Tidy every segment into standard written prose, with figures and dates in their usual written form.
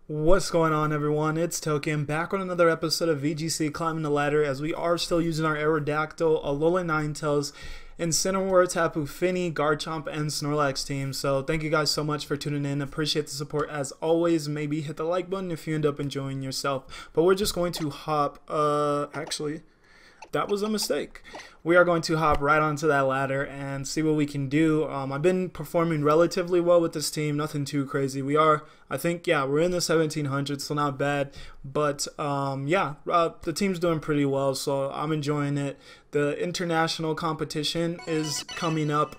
What's going on, everyone? It's Token back on another episode of VGC Climbing the Ladder, as we are still using our Aerodactyl, Alola Ninetales, Incineroar, Tapu Fini, Garchomp, and Snorlax team. So thank you guys so much for tuning in. Appreciate the support as always. Maybe hit the like button if you end up enjoying yourself. But we're just going to hop, actually, that was a mistake. We are going to hop right onto that ladder and see what we can do. I've been performing relatively well with this team, nothing too crazy. We are, I think, yeah, we're in the 1700s, so not bad. But the team's doing pretty well, so I'm enjoying it. The international competition is coming up.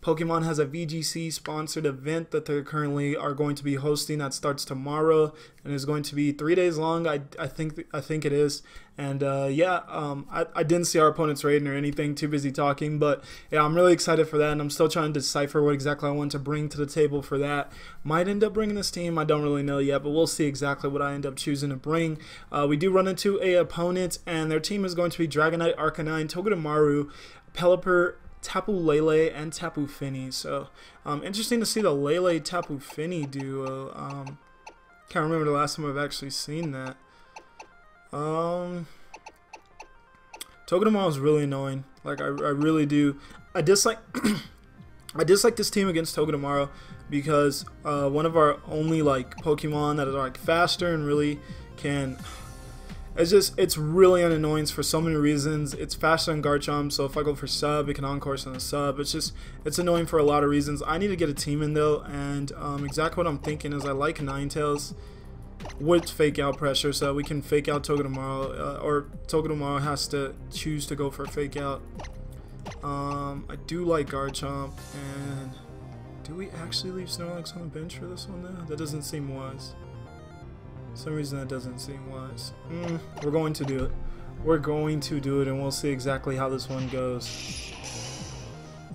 Pokemon has a VGC sponsored event that they currently are going to be hosting that starts tomorrow and is going to be 3 days long. I think it is. And I didn't see our opponent's rating or anything, too busy talking, but yeah, I'm really excited for that, and I'm still trying to decipher what exactly I want to bring to the table for that. Might end up bringing this team, I don't really know yet, but we'll see exactly what I end up choosing to bring. We do run into a opponent, and their team is going to be Dragonite, Arcanine, Togedemaru, Pelipper, Tapu Lele, and Tapu Fini. So interesting to see the Lele Tapu Fini duo. Can't remember the last time I've actually seen that. Togedemaru is really annoying. Like I really do. I dislike I dislike this team against Togedemaru because one of our only like Pokemon that are like faster and really can. It's really an annoyance for so many reasons. It's faster than Garchomp, so if I go for sub, it can on-course on the sub. It's annoying for a lot of reasons. I need to get a team in though, and exactly what I'm thinking is I like Ninetales with fake out pressure, so we can fake out Togedemaru, or Togedemaru has to choose to go for a fake out. I do like Garchomp, and do we actually leave Snorlax on the bench for this one though? That doesn't seem wise. For some reason that doesn't seem wise. We're going to do it. We're going to do it, and we'll see exactly how this one goes.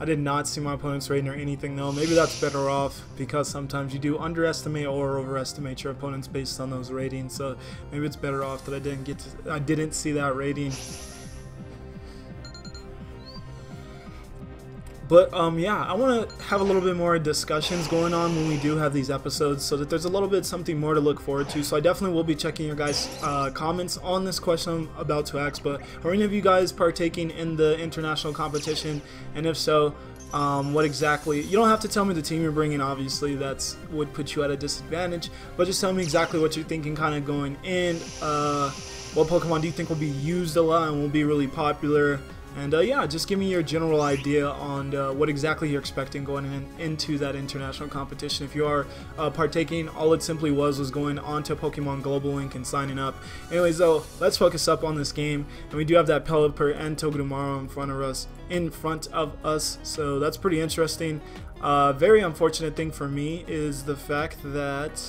I did not see my opponent's rating or anything though. Maybe that's better off, because sometimes you do underestimate or overestimate your opponents based on those ratings. So maybe it's better off that I didn't see that rating. But yeah, I want to have a little bit more discussions going on when we do have these episodes, so that there's a little bit something more to look forward to. So I definitely will be checking your guys' comments on this question I'm about to ask. But are any of you guys partaking in the international competition? And if so, what exactly? You don't have to tell me the team you're bringing. Obviously, that's would put you at a disadvantage. But just tell me exactly what you're thinking, kind of going in. What Pokemon do you think will be used a lot and will be really popular? And yeah, just give me your general idea on what exactly you're expecting going into that international competition. If you are partaking, all it simply was going on to Pokemon Global Link and signing up. Anyways, though, let's focus up on this game. And we do have that Pelipper and Togedemaru in front of us. So that's pretty interesting. Very unfortunate thing for me is the fact that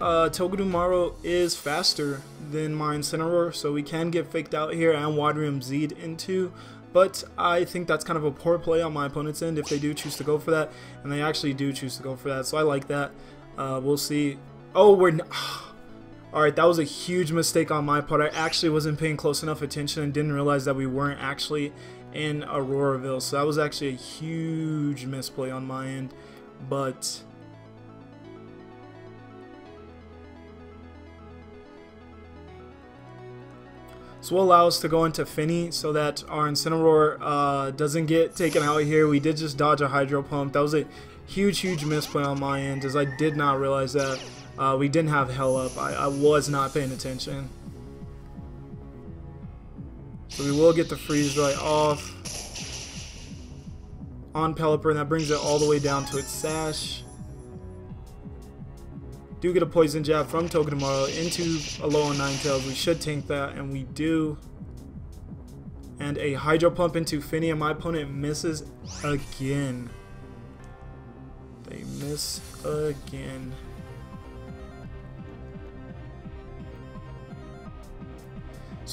Togedemaru is faster than my Incineroar, so we can get faked out here and Wadrium Z'd into, but I think that's kind of a poor play on my opponent's end if they do choose to go for that, and they actually do choose to go for that, so I like that. We'll see. Oh, alright, that was a huge mistake on my part. I actually wasn't paying close enough attention and didn't realize that we weren't actually in Auroraville, so that was actually a huge misplay on my end, but this will allow us to go into Fini so that our Incineroar doesn't get taken out here. We did just dodge a Hydro Pump. That was a huge misplay on my end, as I did not realize that we didn't have Hell Up. I was not paying attention. So we will get the Freeze Ray off on Pelipper, and that brings it all the way down to its Sash. Do get a Poison Jab from Togedemaru into Alola Ninetales. We should tank that, and we do. And a Hydro Pump into Fini, and my opponent misses again. They miss again.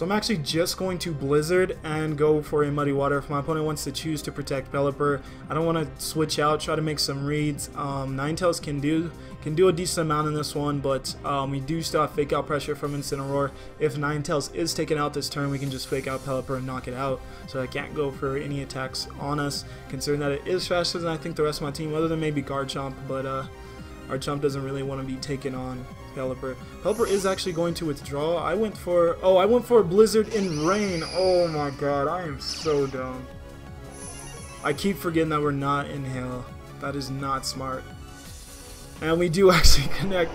So I'm actually just going to Blizzard and go for a Muddy Water if my opponent wants to choose to protect Pelipper. I don't want to switch out, try to make some reads. Ninetales can do a decent amount in this one, but we do still have Fake Out pressure from Incineroar. If Ninetales is taken out this turn, we can just Fake Out Pelipper and knock it out. So I can't go for any attacks on us, considering that it is faster than I think the rest of my team, other than maybe Garchomp, but our Chomp doesn't really want to be taken on Pelipper. Pelipper is actually going to withdraw. I went for Blizzard in Rain. Oh my god, I am so dumb. I keep forgetting that we're not in Hail. That is not smart. And we do actually connect.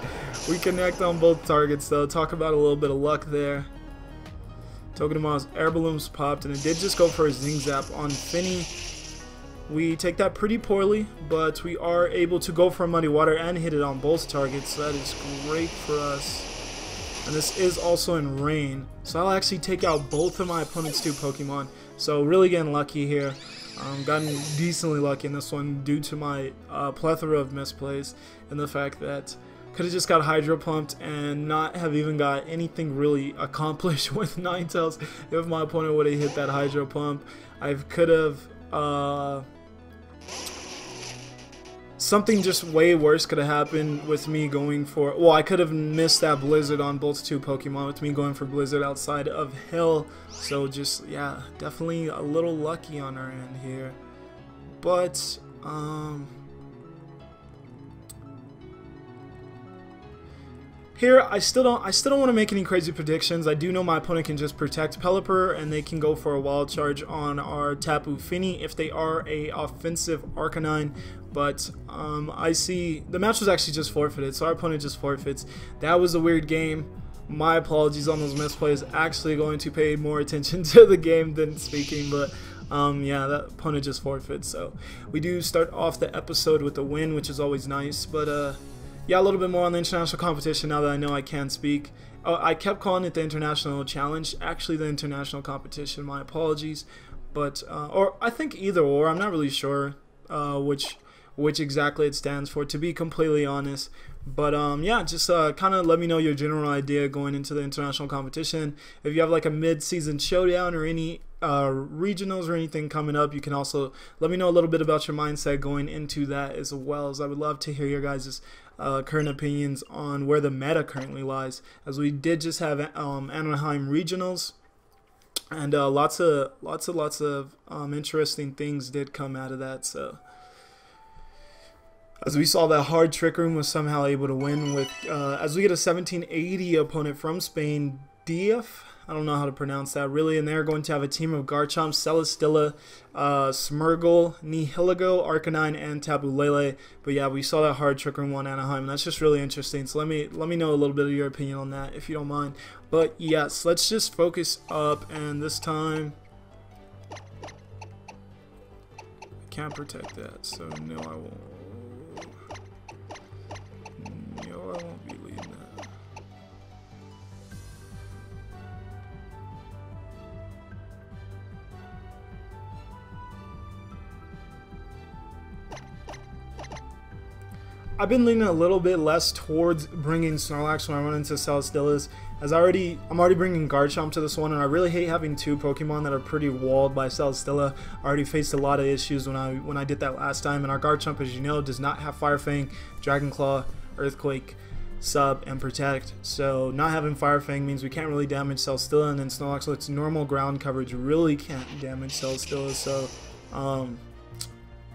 We connect on both targets though. Talk about a little bit of luck there. Togedema's air balloons popped, and it did just go for a Zing Zap on Finny. We take that pretty poorly, but we are able to go for Muddy Water and hit it on both targets, so that is great for us. And this is also in Rain, so I'll actually take out both of my opponent's 2 Pokemon. So really getting lucky here. Gotten decently lucky in this one due to my plethora of misplays and the fact that could have just got Hydro Pumped and not have even got anything really accomplished with Ninetales if my opponent would have hit that Hydro Pump. I could have something just way worse could have happened with me going for, well, I could have missed that Blizzard on both 2 Pokemon with me going for Blizzard outside of Hill. So just, yeah, definitely a little lucky on our end here. But, here, I still don't want to make any crazy predictions. I do know my opponent can just protect Pelipper, and they can go for a Wild Charge on our Tapu Fini if they are a offensive Arcanine. But I see the match was actually just forfeited, so our opponent just forfeits. That was a weird game. My apologies on those misplays. Actually going to pay more attention to the game than speaking, but yeah, that opponent just forfeits. So we do start off the episode with a win, which is always nice. But yeah, a little bit more on the international competition now that I know I can speak. I kept calling it the International Challenge. Actually, the International Competition. My apologies. But, or I think either or. I'm not really sure which exactly it stands for, to be completely honest. But, yeah, just kind of let me know your general idea going into the international competition. If you have like a mid-season showdown or any regionals or anything coming up, you can also let me know a little bit about your mindset going into that as well, as I would love to hear your guys' current opinions on where the meta currently lies, as we did just have Anaheim regionals, and lots of interesting things did come out of that. So as we saw, that hard Trick Room was somehow able to win with as we get a 1780 opponent from Spain, DF. I don't know how to pronounce that really, and they're going to have a team of Garchomp, Celesteela, Smeargle, Nihilego, Arcanine, and Tapu Lele. But yeah, we saw that hard Trick Room on Anaheim, and that's just really interesting. So let me know a little bit of your opinion on that, if you don't mind. But yes, let's just focus up, and this time I can't protect that, so no, I won't. No, I won't be leading that. I've been leaning a little bit less towards bringing Snorlax when I run into Celesteelas, as I'm already bringing Garchomp to this one, and I really hate having 2 Pokemon that are pretty walled by Celesteela. I already faced a lot of issues when I did that last time, and our Garchomp, as you know, does not have Fire Fang, Dragon Claw, Earthquake, Sub, and Protect. So not having Fire Fang means we can't really damage Celesteela, and then Snorlax with its normal ground coverage really can't damage Celesteela. So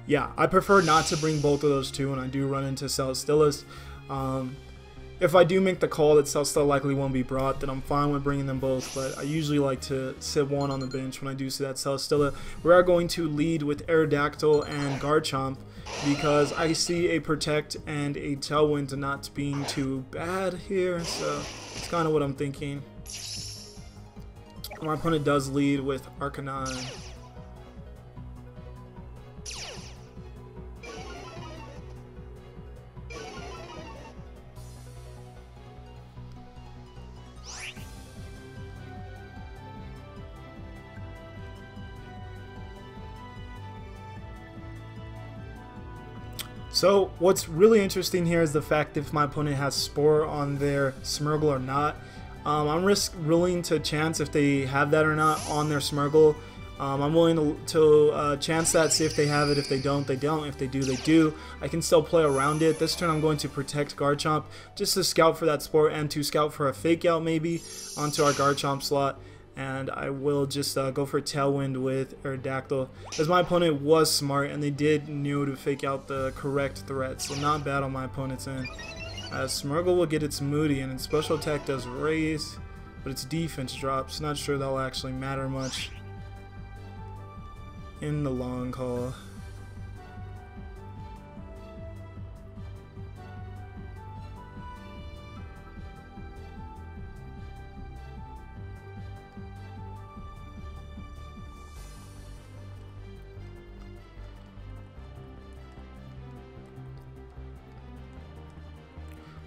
yeah, I prefer not to bring both of those 2 when I do run into Celesteelas. If I do make the call that Celesteela likely won't be brought, then I'm fine with bringing them both, but I usually like to sit one on the bench when I do see that Celesteela. We are going to lead with Aerodactyl and Garchomp, because I see a Protect and a Tailwind not being too bad here, so it's kind of what I'm thinking. My opponent does lead with Arcanine. So what's really interesting here is the fact if my opponent has Spore on their Smeargle or not. I'm willing to chance if they have that or not on their Smeargle. I'm willing to chance that, see if they have it. If they don't, they don't. If they do, they do. I can still play around it. This turn I'm going to protect Garchomp just to scout for that Sport and to scout for a Fake Out maybe onto our Garchomp slot. And I will just go for Tailwind with Aerodactyl, as my opponent was smart and they did know to fake out the correct threat, so not bad on my opponent's end. Smeargle will get its Moody and its special attack does raise, but its defense drops. Not sure that'll actually matter much in the long haul.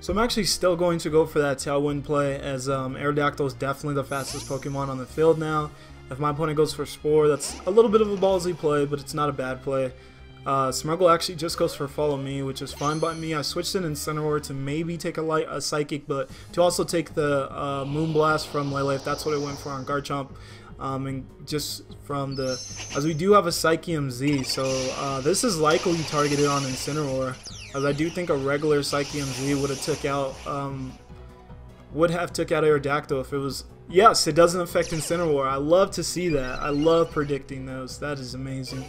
So I'm actually still going to go for that Tailwind play, as Aerodactyl is definitely the fastest Pokemon on the field now. If my opponent goes for Spore, that's a little bit of a ballsy play, but it's not a bad play. Smeargle actually just goes for Follow Me, which is fine by me. I switched in Incineroar to maybe take a Psychic, but to also take the Moonblast from Lele, if that's what it went for on Garchomp. And just from the, as we do have a Psychium Z, so this is likely targeted on Incineroar, as I do think a regular Psychium Z would have took out Aerodactyl if it was. Yes, it doesn't affect Incineroar. I love to see that. I love predicting those. That is amazing.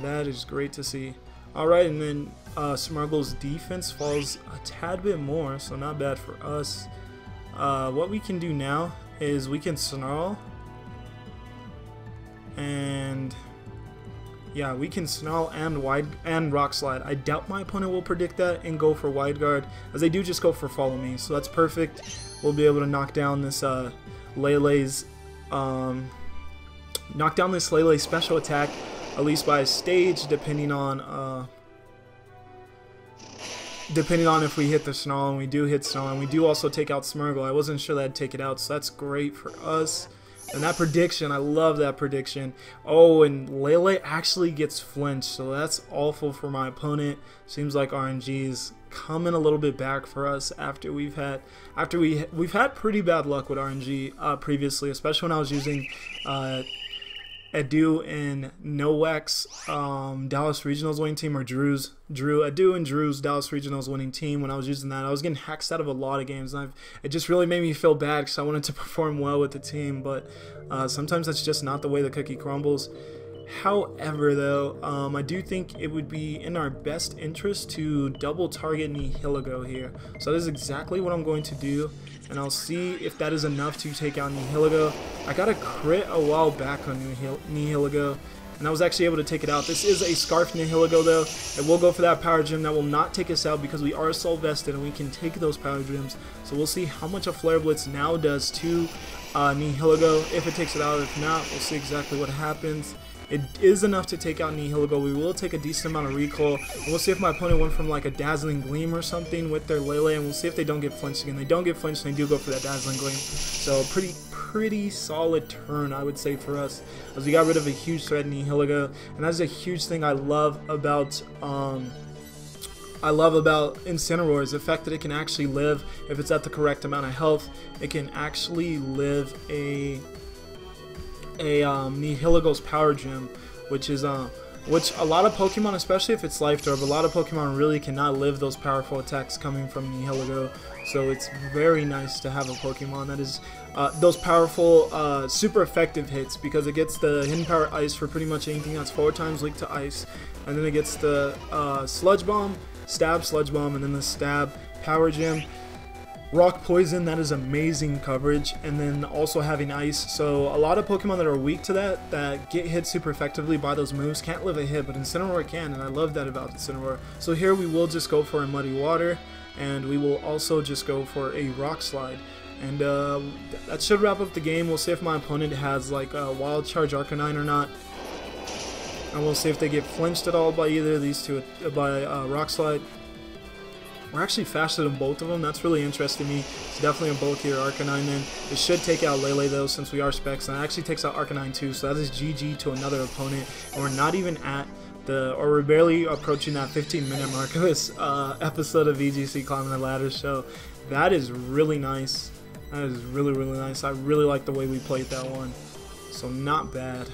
That is great to see. Alright, and then Smeargle's defense falls a tad bit more, so not bad for us. What we can do now is we can Snarl. And yeah, we can Snarl and Rock Slide. I doubt my opponent will predict that and go for Wide Guard, as they do just go for Follow Me. So that's perfect. We'll be able to knock down this Lele's special attack, at least by a stage, depending on if we hit the Snarl, and we do hit Snarl, and we do also take out Smeargle. I wasn't sure that'd take it out, so that's great for us. And that prediction, I love that prediction. Oh, and Lele actually gets flinched, so that's awful for my opponent. Seems like RNG is coming a little bit back for us after we've had pretty bad luck with RNG previously, especially when I was using Edu and Noex Dallas Regionals winning team, or Edu and Drew's Dallas Regionals winning team. When I was using that, I was getting hexed out of a lot of games, and it just really made me feel bad because I wanted to perform well with the team, but sometimes that's just not the way the cookie crumbles. However, though, I do think it would be in our best interest to double target Nihilego here. So that is exactly what I'm going to do, and I'll see if that is enough to take out Nihilego. I got a crit a while back on Nihilego, and I was actually able to take it out. This is a Scarf Nihilego, though, and we'll go for that Power Gem. That will not take us out because we are Soul Vested, and we can take those Power Gems. So we'll see how much a Flare Blitz now does to Nihilego, if it takes it out. If not, we'll see exactly what happens. It is enough to take out Nihilego. We will take a decent amount of recoil. And we'll see if my opponent went from like a Dazzling Gleam or something with their Lele, and we'll see if they don't get flinched again. They don't get flinched, and they do go for that Dazzling Gleam. So pretty solid turn, I would say, for us, as we got rid of a huge threat in Nihilego. And that's a huge thing I love about Incineroar, is the fact that it can actually live, if it's at the correct amount of health, it can actually live a Nihilego's Power Gem, which is which a lot of Pokemon, especially if it's Life Orb, a lot of Pokemon really cannot live those powerful attacks coming from Nihilego. So it's very nice to have a Pokemon that is those powerful, super effective hits, because it gets the Hidden Power Ice for pretty much anything that's 4 times weak to Ice, and then it gets the Sludge Bomb, Stab, Sludge Bomb, and then the Stab, Power Gem, Rock Poison. That is amazing coverage, and then also having Ice. So a lot of Pokemon that are weak to that get hit super effectively by those moves can't live a hit, but Incineroar can, and I love that about Incineroar. So here we will just go for a Muddy Water, and we will also just go for a Rock Slide. And that should wrap up the game. We'll see if my opponent has like a Wild Charge Arcanine or not, and we'll see if they get flinched at all by either of these two, by Rock Slide. We're actually faster than both of them. That's really interesting to me. It's definitely a bulkier Arcanine then. It should take out Lele, though, since we are Specs, and it actually takes out Arcanine too, so that is GG to another opponent. And we're not even at or we're barely approaching that 15-minute mark of this episode of VGC Climbing the Ladder, so that is really nice. That is really, really nice. I really like the way we played that one. So not bad.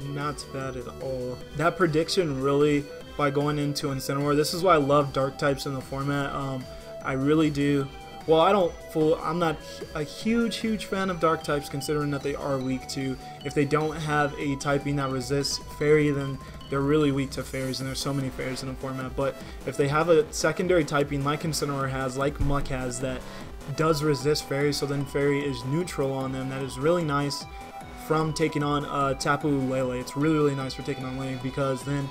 Not bad at all. That prediction really, by going into Incineroar, this is why I love dark types in the format. I really do. Well, I'm not a huge fan of dark types, considering that they are weak to, if they don't have a typing that resists fairy, then they're really weak to fairies, and there's so many fairies in the format. But if they have a secondary typing like Incineroar has, like Muck has, that does resist fairies, so then fairy is neutral on them, that is really nice from taking on Tapu Lele. It's really nice for taking on Lele, because then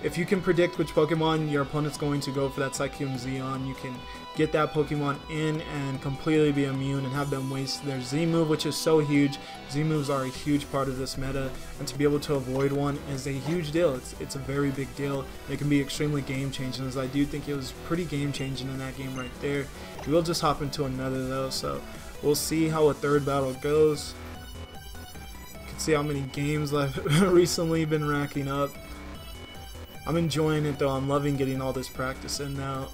if you can predict which Pokemon your opponent's going to go for that Psychium Z on, you can get that Pokemon in and completely be immune and have them waste their Z move, which is so huge. Z moves are a huge part of this meta, and to be able to avoid one is a huge deal. It's a very big deal. It can be extremely game changing, as I do think it was pretty game changing in that game right there. We will just hop into another though, so we'll see how a third battle goes. You can see how many games I've recently been racking up. I'm enjoying it though. I'm loving getting all this practice in now.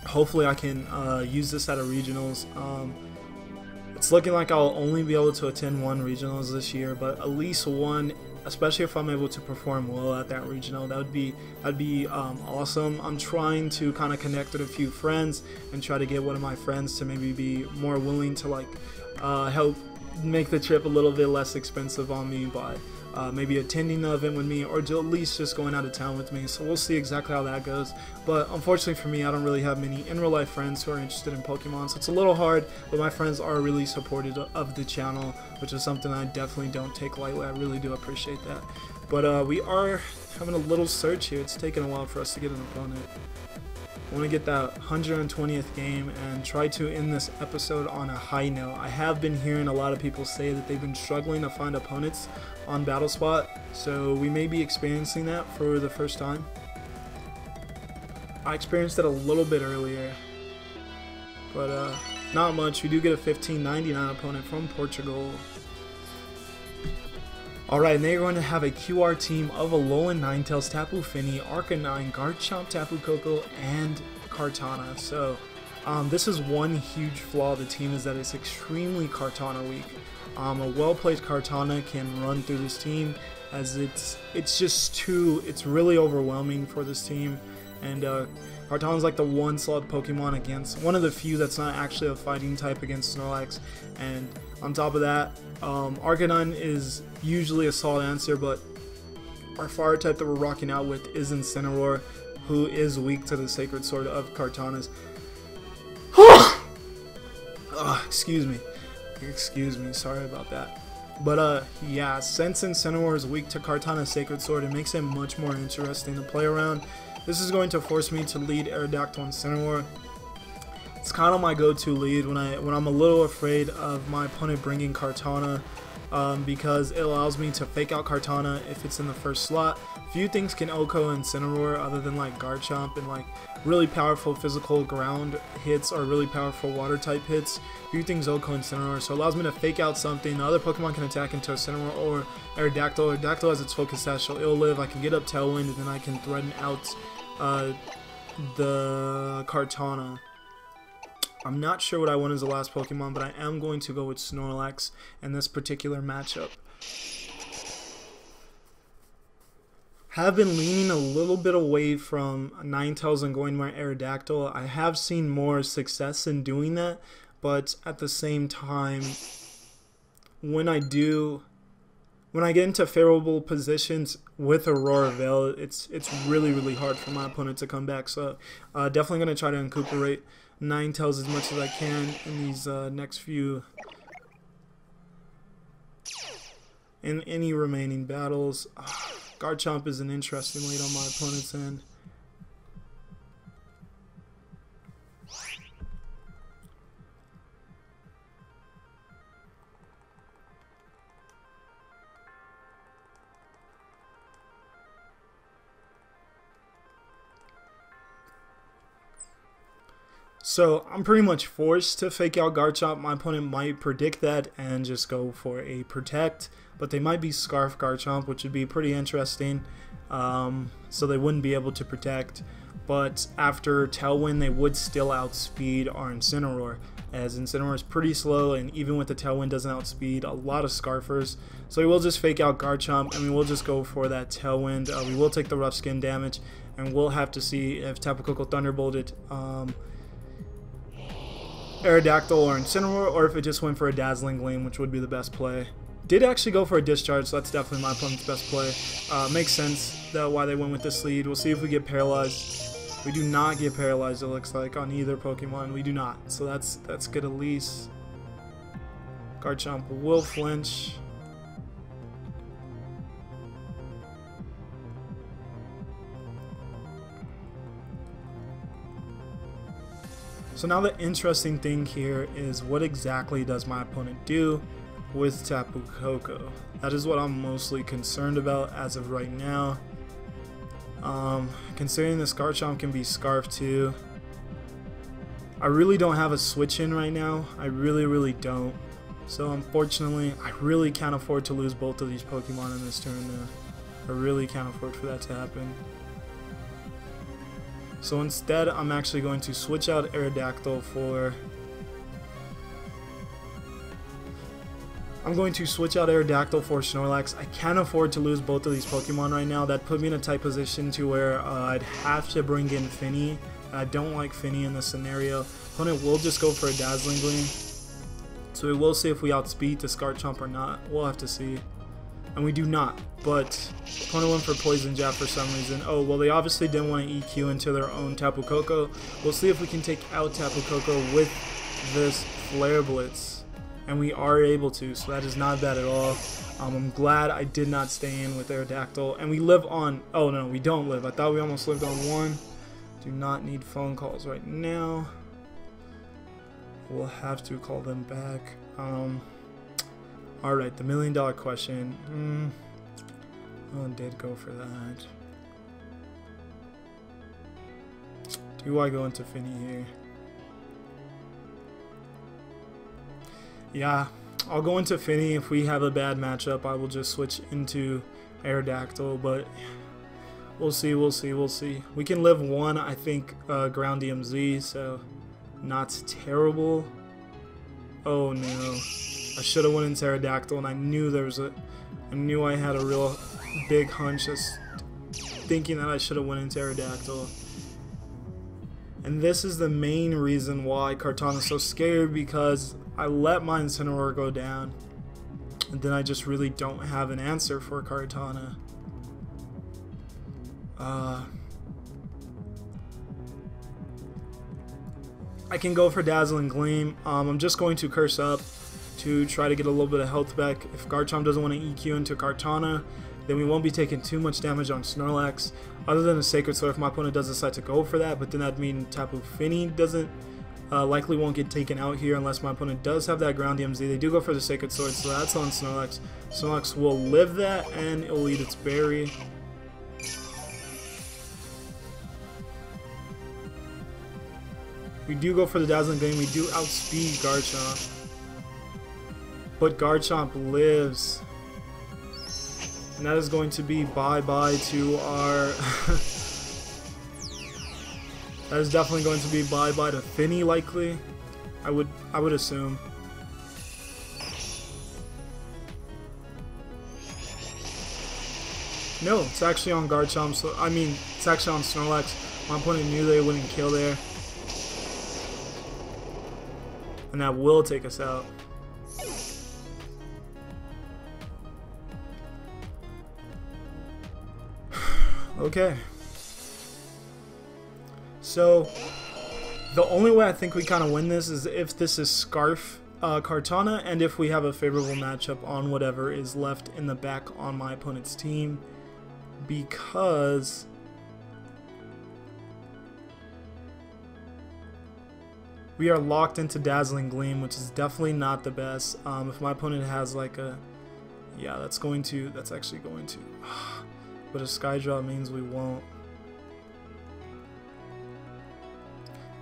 Hopefully I can use this at a regionals. It's looking like I'll only be able to attend one regionals this year, but at least one, especially if I'm able to perform well at that regional. That'd be awesome. I'm trying to kind of connect with a few friends and try to get one of my friends to maybe be more willing to like help make the trip a little bit less expensive on me by maybe attending the event with me, or at least just going out of town with me. So we'll see exactly how that goes. But unfortunately for me, I don't really have many in real life friends who are interested in Pokemon, so it's a little hard, but my friends are really supportive of the channel, which is something I definitely don't take lightly. I really do appreciate that. But we are having a little search here. It's taken a while for us to get an opponent. I want to get that 120th game and try to end this episode on a high note. I have been hearing a lot of people say that they've been struggling to find opponents on Battle Spot, so we may be experiencing that for the first time. I experienced it a little bit earlier, but not much. We do get a 1599 opponent from Portugal. Alright, and they're going to have a QR team of Alolan Ninetales, Tapu Fini, Arcanine, Garchomp, Tapu Koko, and Kartana. So, this is one huge flaw of the team, is that it's extremely Kartana weak. A well-played Kartana can run through this team, as it's really overwhelming for this team. And Kartana's like the one slot Pokemon against, one of the few that's not actually a fighting type against Snorlax. And on top of that, Arcanine is usually a solid answer, but our fire type that we're rocking out with is Incineroar, who is weak to the Sacred Sword of Kartana's. Excuse me, sorry about that. But yeah, since Incineroar is weak to Kartana's Sacred Sword, it makes him much more interesting to play around. This is going to force me to lead Aerodactyl Incineroar. It's kind of my go-to lead when I'm a little afraid of my opponent bringing Kartana, because it allows me to fake out Kartana if it's in the first slot. Few things can OHKO Incineroar other than like Garchomp and like really powerful physical ground hits or really powerful water type hits. Few things OHKO Incineroar, so it allows me to fake out something. The other Pokemon can attack into Incineroar or Aerodactyl. Aerodactyl has its focus sash, so it'll live. I can get up Tailwind, and then I can threaten out the Kartana. I'm not sure what I want as the last Pokemon, but I am going to go with Snorlax in this particular matchup. Have been leaning a little bit away from Ninetales and going my Aerodactyl. I have seen more success in doing that, but at the same time, when I get into favorable positions with Aurora Veil, it's really hard for my opponent to come back. So definitely going to try to incorporate Ninetales as much as I can in these next few, in any remaining battles. Garchomp is an interesting lead on my opponent's end. So I'm pretty much forced to fake out Garchomp. My opponent might predict that and just go for a Protect, but they might be Scarf Garchomp, which would be pretty interesting. so they wouldn't be able to protect. But after Tailwind, they would still outspeed our Incineroar, as Incineroar is pretty slow, and even with the Tailwind doesn't outspeed a lot of Scarfers. So we will just fake out Garchomp, and we will just go for that Tailwind. We will take the rough skin damage, and we'll have to see if Tapu Koko Thunderbolted Aerodactyl or Incineroar, or if it just went for a Dazzling Gleam, which would be the best play. Did actually go for a Discharge, so that's definitely my opponent's best play. Makes sense that why they went with this lead. We'll see if we get paralyzed. We do not get paralyzed, it looks like, on either Pokemon. We do not, so that's good at least. Garchomp will flinch. So now the interesting thing here is, what exactly does my opponent do with Tapu Koko? That is what I'm mostly concerned about as of right now. Considering this Garchomp can be Scarf too, I really don't have a switch in right now. I really don't. So unfortunately, I really can't afford to lose both of these Pokemon in this turn. I really can't afford for that to happen. So instead, I'm actually going to switch out Aerodactyl for... Snorlax. I can't afford to lose both of these Pokemon right now. That put me in a tight position to where I'd have to bring in Finny. And I don't like Finny in this scenario. Opponent will just go for a Dazzling Gleam. So we will see if we outspeed this Garchomp or not. We'll have to see. And we do not. But opponent went for Poison Jab for some reason. Oh, well, they obviously didn't want to EQ into their own Tapu Koko. We'll see if we can take out Tapu Koko with this Flare Blitz. And we are able to, so that is not bad at all. I'm glad I did not stay in with Aerodactyl. And we live on... Oh, no, we don't live. I thought we almost lived on one. Do not need phone calls right now. We'll have to call them back. Alright, the $1 million question. Oh, I did go for that. Do I go into Finny here? Yeah, I'll go into Finny. If we have a bad matchup, I will just switch into Aerodactyl, but we'll see. We can live one, I think, Ground DMZ, so not terrible. Oh no, I should have went into Aerodactyl, and I knew I had a real big hunch just thinking that I should have went into Aerodactyl. And this is the main reason why Kartana's so scared, because I let my Incineroar go down, and then I just really don't have an answer for Kartana. I can go for Dazzling Gleam. I'm just going to Curse Up to try to get a little bit of health back. If Garchomp doesn't want to EQ into Kartana, then we won't be taking too much damage on Snorlax. Other than a Sacred Sword, if my opponent does decide to go for that, but then that'd mean Tapu Fini doesn't... likely won't get taken out here unless my opponent does have that Ground DMZ. They do go for the Sacred Sword, so that's on Snorlax. Snorlax will live that, and it'll eat its berry. We do go for the Dazzling Gleam. We do outspeed Garchomp. But Garchomp lives. And that is going to be bye-bye to our... That is definitely going to be bye-bye to Finny, likely. I would assume. No, it's actually on Garchomp. So I mean, it's actually on Snorlax. My opponent knew they wouldn't kill there, and that will take us out. Okay. So, the only way I think we kind of win this is if this is Scarf Kartana, and if we have a favorable matchup on whatever is left in the back on my opponent's team, because we are locked into Dazzling Gleam, which is definitely not the best. If my opponent has like a... Yeah, that's actually going to... But a Skydrop means we won't.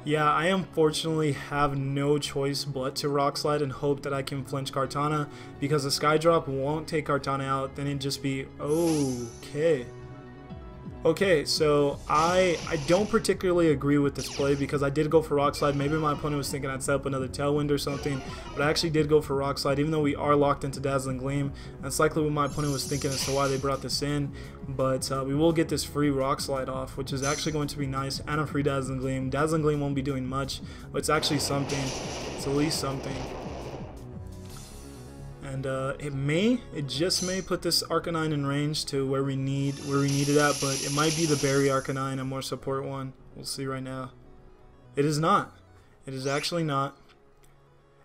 Yeah, I unfortunately have no choice but to Rock Slide and hope that I can flinch Kartana, because a Skydrop won't take Kartana out, then it'd just be okay. Okay, so I don't particularly agree with this play because I did go for Rock Slide. Maybe my opponent was thinking I'd set up another Tailwind or something, but I actually did go for Rock Slide, even though we are locked into Dazzling Gleam. That's likely what my opponent was thinking as to why they brought this in, but we will get this free Rock Slide off, which is actually going to be nice, and a free Dazzling Gleam. Dazzling Gleam won't be doing much, but it's actually something. It's at least something. And it just may put this Arcanine in range to where we need it at, but it might be the Berry Arcanine, a more support one. We'll see right now. It is not. It is actually not.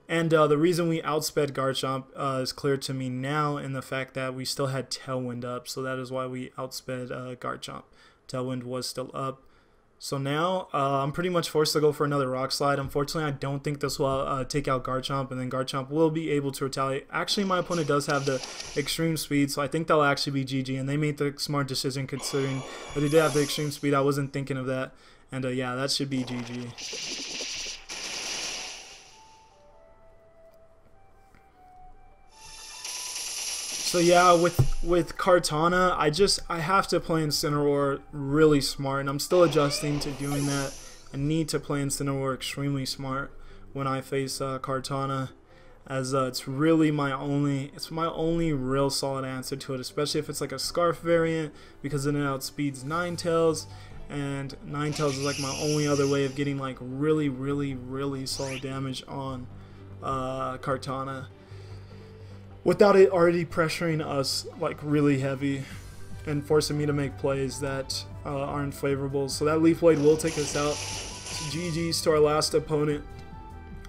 And the reason we outsped Garchomp is clear to me now in the fact that we still had Tailwind up, so that is why we outsped Garchomp. Tailwind was still up. So now I'm pretty much forced to go for another Rock Slide. Unfortunately, I don't think this will take out Garchomp, and then Garchomp will be able to retaliate. Actually, my opponent does have the extreme speed, so I think that'll actually be GG, and they made the smart decision considering that they did have the extreme speed. I wasn't thinking of that, and yeah, that should be GG. So yeah, with Kartana, I have to play Incineroar really smart, and I'm still adjusting to doing that. I need to play Incineroar extremely smart when I face Kartana, as it's really my only real solid answer to it, especially if it's like a Scarf variant, because then it outspeeds Ninetales, and Ninetales is like my only other way of getting like really solid damage on Kartana, without it already pressuring us like really heavy and forcing me to make plays that aren't favorable. So that Leaf Blade will take us out. So GG's to our last opponent.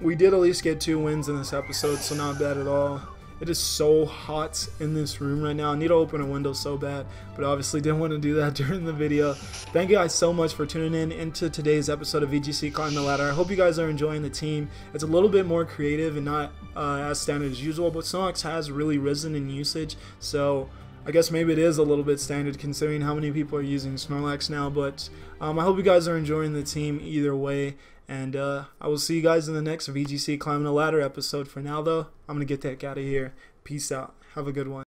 We did at least get 2 wins in this episode, so not bad at all. It is so hot in this room right now. I need to open a window so bad, but obviously didn't want to do that during the video. Thank you guys so much for tuning in into today's episode of VGC Climbing the Ladder. I hope you guys are enjoying the team. It's a little bit more creative and not as standard as usual, but Snorlax has really risen in usage, so I guess maybe it is a little bit standard considering how many people are using Snorlax now. But I hope you guys are enjoying the team either way. And I will see you guys in the next VGC Climbing the Ladder episode. For now, though, I'm going to get the heck out of here. Peace out. Have a good one.